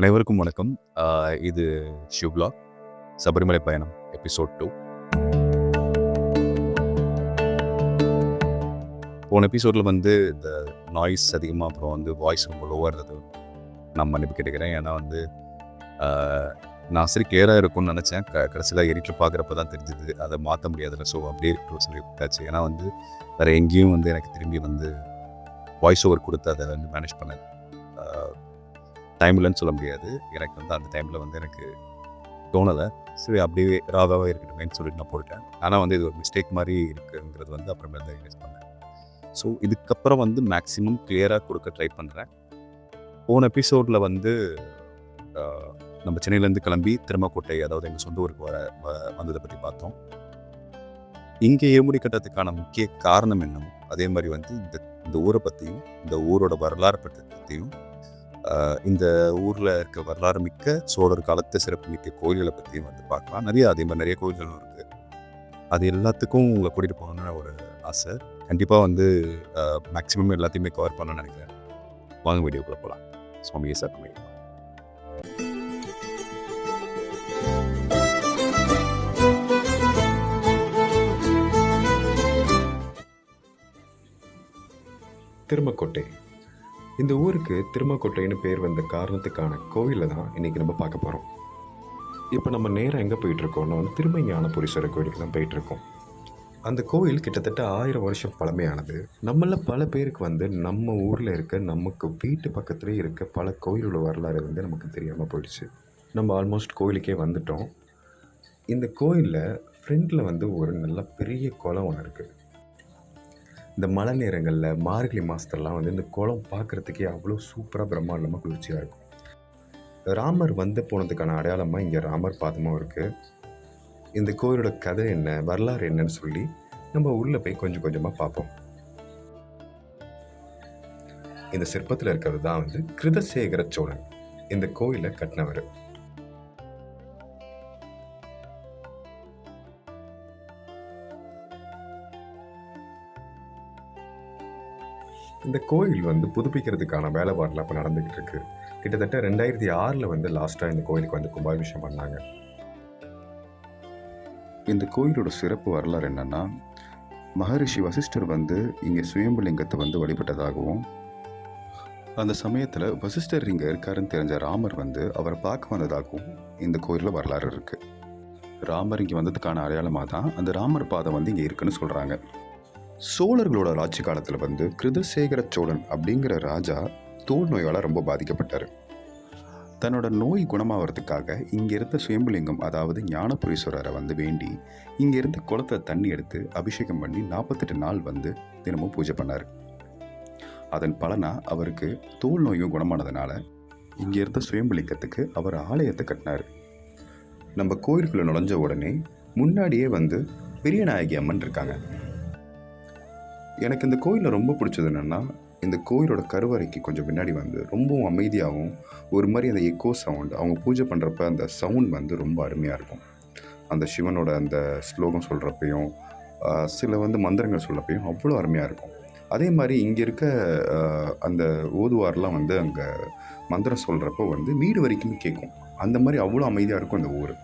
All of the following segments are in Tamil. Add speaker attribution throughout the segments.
Speaker 1: அனைவருக்கும் வணக்கம். இது ஷிவ் வ்ளாக் சபரிமலை பயணம் எபிசோட் 2. போன எபிசோடில் இந்த நாய்ஸ் அதிகமாக அப்புறம் வாய்ஸ் ரொம்ப லோவாக இருந்தது. நான் மன்னிப்பு கேட்டுக்கிறேன். ஏன்னா நான் சரி கிளியராக இருக்கும்னு நினச்சேன். கடைசியில் எடிட்டில் பார்க்குறப்ப தான் தெரிஞ்சுது அதை மாற்ற முடியாதுல்ல. ஸோ அப்படியே சொல்லி விட்டாச்சு. ஏன்னா வேறு எங்கேயும் எனக்கு திரும்பி வாய்ஸ் ஓவர் கொடுத்து அதை மேனேஜ் பண்ண டைம் இல்லைன்னு சொல்ல முடியாது. எனக்கு அந்த டைமில் எனக்கு தோணலை. சரி அப்படியே ராவாகவே இருக்கட்டுமேன்னு சொல்லிட்டு நான் போட்டேன். ஆனால் இது ஒரு மிஸ்டேக் மாதிரி இருக்குங்கிறது அப்புறமே தான் யூஸ் பண்ணேன். ஸோ இதுக்கப்புறம் மேக்ஸிமம் கிளியராக கொடுக்க ட்ரை பண்ணுறேன். போன எபிசோடில் நம்ம சென்னையிலேருந்து கிளம்பி திருமக்கோட்டை, அதாவது எங்கள் சொந்த ஊருக்கு வந்ததை பற்றி பார்த்தோம். இங்கே இருமுடி கட்டத்துக்கான முக்கிய காரணம் என்னமோ அதே மாதிரி இந்த ஊரை பற்றியும் இந்த ஊரோட வரலாறு பற்றியும் இந்த ஊரில் இருக்க வரலாறு மிக்க சோழர் காலத்தை சிறப்பு மிக்க கோயில்களை பற்றியும் பார்க்கலாம். அதே மாதிரி நிறைய கோயில்களும் இருக்குது. அது எல்லாத்துக்கும் உங்களை கூட்டிகிட்டு போகணுன்னு ஒரு ஆசை. கண்டிப்பாக மேக்ஸிமம் எல்லாத்தையுமே கவர் பண்ணணும்னு நினைக்கிறேன். வாங்க வீடியோக்குள்ளே போகலாம். சுவாமியே சரணமே.
Speaker 2: திருமக்கோட்டை. இந்த ஊருக்கு திருமக்கோட்டைன்னு பேர் வந்த காரணத்துக்கான கோவிலை தான் இன்றைக்கி நம்ம பார்க்க போகிறோம். இப்போ நம்ம நேராக எங்கே போயிட்டுருக்கோம்னா திருமலை ஞானபுரீஸ்வரர் கோயிலுக்கு தான் போயிட்டுருக்கோம். அந்த கோவில் கிட்டத்தட்ட 1000 வருஷம் பழமையானது. நம்மள பல பேருக்கு நம்ம ஊரில் இருக்க, நமக்கு வீட்டு பக்கத்துலேயே இருக்க பல கோயிலோட வரலாறு நமக்கு தெரியாமல் போயிடுச்சு. நம்ம ஆல்மோஸ்ட் கோயிலுக்கே வந்துட்டோம். இந்த கோயிலில் ஃப்ரெண்டில் ஒரு நல்ல பெரிய குளம் ஒன்று இருக்குது. இந்த மழை நேரங்களில் மார்கழி மாதத்துலலாம் இந்த குளம் பார்க்குறதுக்கே அவ்வளோ சூப்பராக பிரம்மாண்டமாக குளிர்ச்சியாக இருக்கும். ராமர் போனதுக்கான அடையாளமாக இங்கே ராமர் பாதமும் இருக்குது. இந்த கோயிலோட கதை என்ன, வரலாறு என்னன்னு சொல்லி நம்ம உள்ளே போய் கொஞ்சம் கொஞ்சமாக பார்ப்போம். இந்த சிற்பத்தில் இருக்கிறது தான் கிருதசேகர சோழன் இந்த கோயிலை கட்டினவர். இந்த கோயில் புதுப்பிக்கிறதுக்கான வேலைப்பாடுலாம் இப்போ நடந்துக்கிட்டு இருக்கு. கிட்டத்தட்ட 2006 லாஸ்ட்டாக இந்த கோயிலுக்கு கும்பாபிஷேகம் பண்ணாங்க.
Speaker 3: இந்த கோயிலோட சிறப்பு வரலாறு என்னன்னா, மகரிஷி வசிஷ்டர் இங்கே சுயம்புலிங்கத்தை வழிபட்டதாகவும், அந்த சமயத்தில் வசிஷ்டர் இங்கே இருக்காருன்னு தெரிஞ்ச ராமர் அவரை பார்க்க வந்ததாகவும் இந்த கோயிலில் வரலாறு இருக்குது. ராமர் இங்கே வந்ததுக்கான அடையாளமாக தான் அந்த ராமர் பாதம் இங்கே இருக்குன்னு சொல்கிறாங்க. சோழர்களோட ஆட்சி காலத்தில் கிருதசேகர சோழன் அப்படிங்கிற ராஜா தோல் நோயால் ரொம்ப பாதிக்கப்பட்டார். தன்னோட நோய் குணமாகறதுக்காக இங்கே இருந்த சுயம்புலிங்கம், அதாவது ஞானபுரீஸ்வரரை வேண்டி இங்கே இருந்த குளத்தை தண்ணி எடுத்து அபிஷேகம் பண்ணி 48 நாள் தினமும் பூஜை பண்ணார். அதன் பலனாக அவருக்கு தோல் நோயும் குணமானதுனால இங்கே இருந்த சுயம்புலிங்கத்துக்கு அவர் ஆலயத்தை கட்டினார். நம்ம கோயிலுக்குள்ளே நுழைஞ்ச உடனே முன்னாடியே பெரியநாயகி அம்மன் இருக்காங்க. எனக்கு இந்த கோயிலில் ரொம்ப பிடிச்சது என்னென்னா, இந்த கோயிலோட கருவறைக்கு கொஞ்சம் பின்னாடி ரொம்பவும் அமைதியாகவும் ஒரு மாதிரி அந்த எக்கோ சவுண்ட், அவங்க பூஜை பண்ணுறப்ப அந்த சவுண்ட் ரொம்ப அருமையாக இருக்கும். அந்த சிவனோட அந்த ஸ்லோகம் சொல்கிறப்பையும் சில மந்திரங்கள் சொல்கிறப்பையும் அவ்வளோ அருமையாக இருக்கும். அதே மாதிரி இங்கே இருக்க அந்த ஓதுவாரெலாம் அங்கே மந்திரம் சொல்கிறப்போ வீடு வரைக்கும் கேட்கும். அந்த மாதிரி அவ்வளோ அமைதியாக இருக்கும் இந்த ஊர்.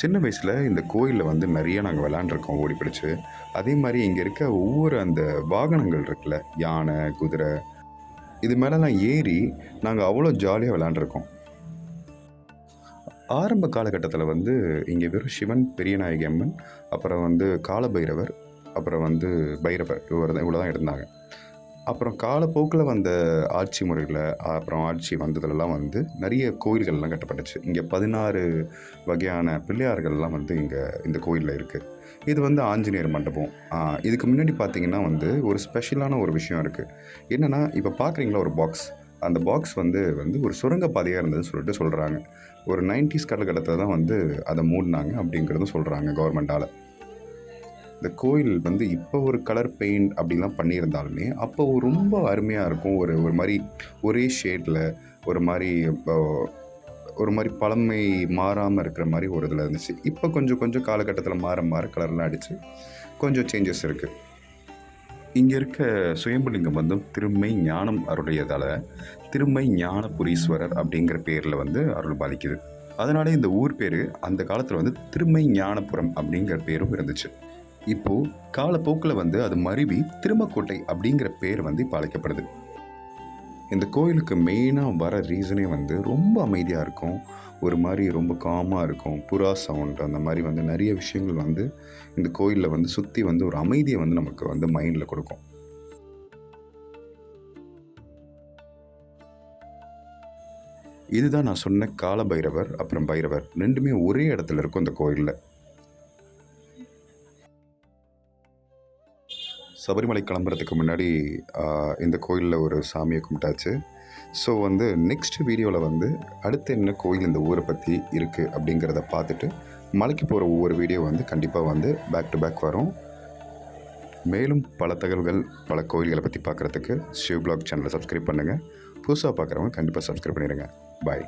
Speaker 3: சின்ன வயசில் இந்த கோயிலில் நிறைய நாங்கள் விளாண்டுருக்கோம் ஓடி பிடிச்சி. அதே மாதிரி இங்கே இருக்க ஒவ்வொரு அந்த வாகனங்கள் இருக்குல்ல, யானை, குதிரை, இது மேலெலாம் ஏறி நாங்கள் அவ்வளோ ஜாலியாக விளாண்டுருக்கோம். ஆரம்ப காலகட்டத்தில் இங்கே வெறும் சிவன், பெரியநாயகி அம்மன், அப்புறம் காலபைரவர், அப்புறம் பைரவர், இவ்வளோ தான் இருந்தாங்க. அப்புறம் காலப்போக்கில் வந்த ஆட்சி முறையில், அப்புறம் ஆட்சி வந்ததுலலாம் நிறைய கோயில்கள்லாம் கட்டப்பட்டுச்சு. இங்கே 16 வகையான பிள்ளையார்கள்லாம் இங்கே இந்த கோயிலில் இருக்குது. இது ஆஞ்சநேயர் மண்டபம். இதுக்கு முன்னாடி பார்த்திங்கன்னா ஒரு ஸ்பெஷலான ஒரு விஷயம் இருக்குது. என்னென்னா, இப்போ பார்க்குறீங்களா ஒரு பாக்ஸ், அந்த பாக்ஸ் ஒரு சுரங்கப்பாதையாக இருந்ததுன்னு சொல்லிட்டு சொல்கிறாங்க. ஒரு 90s காலகட்டத்தில் தான் அதை மூடினாங்க அப்படிங்கிறதும் சொல்கிறாங்க கவர்மெண்ட்டால். இந்த கோயில் இப்போ ஒரு கலர் பெயிண்ட் அப்படிலாம் பண்ணியிருந்தாலுமே அப்போ ரொம்ப அருமையாக இருக்கும். ஒரு மாதிரி ஒரே ஷேடில் ஒரு மாதிரி பழமை மாறாமல் இருக்கிற மாதிரி ஒரு இதில் இருந்துச்சு. இப்போ கொஞ்சம் காலகட்டத்தில் மாற கலர்லாம் அடித்து கொஞ்சம் சேஞ்சஸ் இருக்குது. இங்கே இருக்க சுயம்புலிங்கம் வந்து திருமை ஞானம் அருடையதால் திருமை ஞானபுரீஸ்வரர் அப்படிங்கிற பேரில் வந்து அருள் பாலிக்குது. அதனாலே இந்த ஊர் பேர் அந்த காலத்தில் வந்து திருமை ஞானபுரம் அப்படிங்கிற பேரும் இருந்துச்சு. இப்போது காலப்போக்கில் வந்து அது மருவி திருமக்கோட்டை அப்படிங்கிற பேர் வந்து இப்போ அழைக்கப்படுது. இந்த கோயிலுக்கு மெயினாக வர ரீசனே வந்து ரொம்ப அமைதியாக இருக்கும், ஒரு மாதிரி ரொம்ப காமாக இருக்கும், புறா சவுண்ட் அந்த மாதிரி வந்து நிறைய விஷயங்கள் வந்து இந்த கோயிலில் வந்து சுற்றி வந்து ஒரு அமைதியை வந்து நமக்கு வந்து மைண்டில் கொடுக்கும். இதுதான் நான் சொன்ன கால பைரவர் அப்புறம் பைரவர் ரெண்டுமே ஒரே இடத்துல இருக்கும் இந்த கோயிலில். சபரிமலை கிளம்புறதுக்கு முன்னாடி இந்த கோயிலில் ஒரு சாமியை கும்பிட்டாச்சு. ஸோ வந்து நெக்ஸ்ட் வீடியோவில் வந்து அடுத்து என்ன கோயில் இந்த ஊரை பற்றி இருக்குது அப்படிங்கிறத பார்த்துட்டு மலைக்கு போகிற ஒவ்வொரு வீடியோ வந்து கண்டிப்பாக வந்து பேக் டு பேக் வரும். மேலும் பல தகவல்கள் பல கோயில்களை பற்றி பார்க்குறதுக்கு சிவ் பிளாக் சேனலை சப்ஸ்கிரைப் பண்ணுங்கள். புதுசாக பார்க்குறவங்க கண்டிப்பாக சப்ஸ்கிரைப் பண்ணிடுங்க. பாய்.